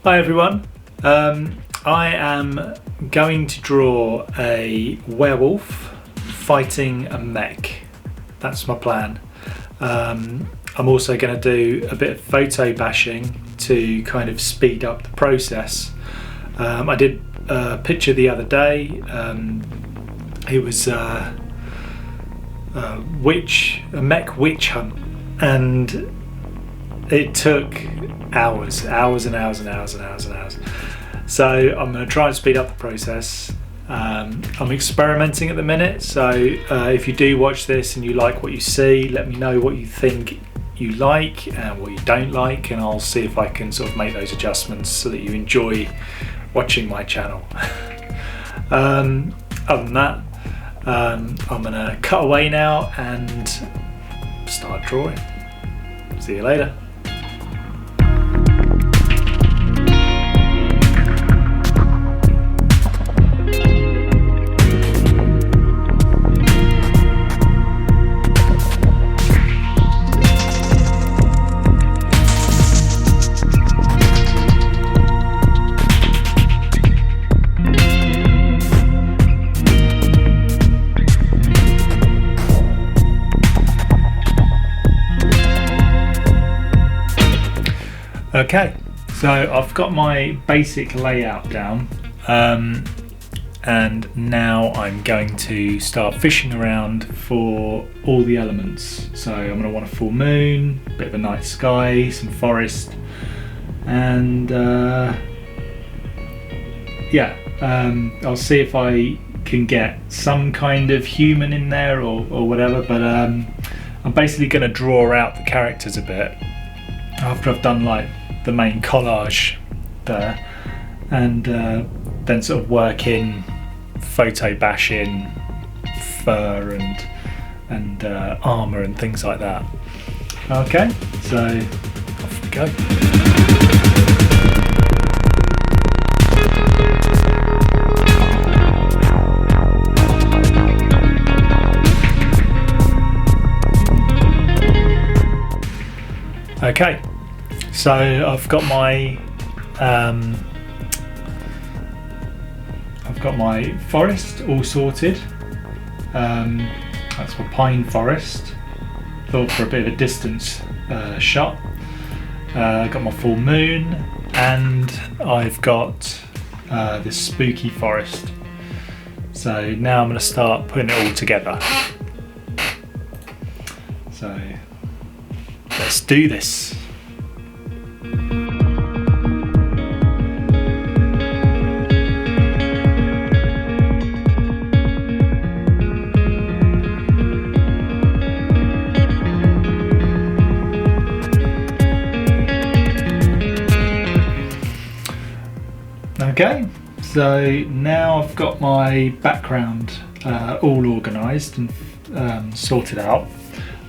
Hi everyone, I am going to draw a werewolf fighting a mech. That's my plan. I'm also going to do a bit of photo bashing to kind of speed up the process. I did a picture the other day. It was a mech witch hunt, and it took hours and hours. So I'm going to try and speed up the process. I'm experimenting at the minute, so if you do watch this and you like what you see, let me know what you think you like and what you don't like, and I'll see if I can sort of make those adjustments so that you enjoy watching my channel. Other than that, I'm going to cut away now and start drawing. See you later. Okay, so I've got my basic layout down, and now I'm going to start fishing around for all the elements. So I'm going to want a full moon, a bit of a night sky, some forest, and I'll see if I can get some kind of human in there or whatever, but I'm basically going to draw out the characters a bit after I've done like the main collage there, and then sort of work in photo bash in fur and armour and things like that. Okay, so off we go. Okay, so I've got my forest all sorted. That's my pine forest. Thought for a bit of a distance shot. Got my full moon, and I've got this spooky forest. So now I'm going to start putting it all together. So let's do this. Okay, so now I've got my background all organised and sorted out.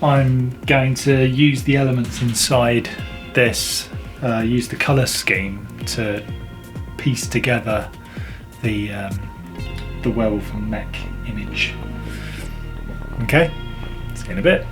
I'm going to use the elements inside this, use the colour scheme to piece together the werewolf and mech image. Okay, see you in a bit.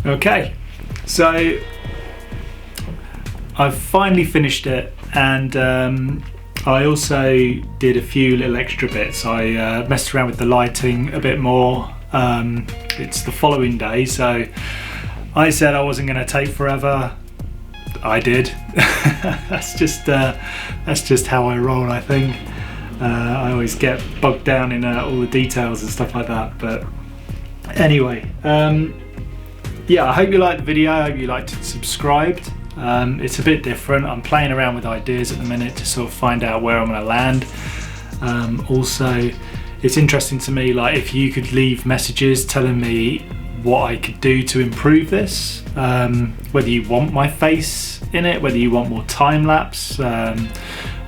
Okay, so I've finally finished it, and I also did a few little extra bits. I messed around with the lighting a bit more. It's the following day, so I said I wasn't going to take forever. I did. That's just how I roll, I think. I always get bogged down in all the details and stuff like that. But anyway, yeah, I hope you liked the video. I hope you liked it, subscribed. It's a bit different. I'm playing around with ideas at the minute to sort of find out where I'm going to land. Also, it's interesting to me, like, if you could leave messages telling me what I could do to improve this, whether you want my face in it, whether you want more time lapse,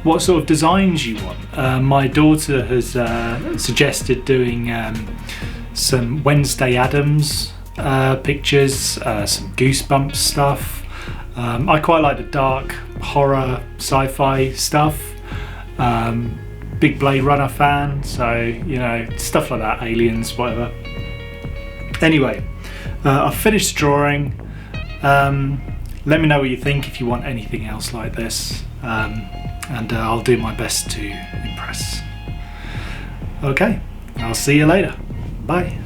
what sort of designs you want. My daughter has suggested doing some Wednesday Addams pictures, some Goosebumps stuff. I quite like the dark horror sci-fi stuff. Big Blade Runner fan, so you know, stuff like that, aliens, whatever. Anyway, I've finished drawing. Let me know what you think if you want anything else like this, and I'll do my best to impress. Okay, I'll see you later. Bye.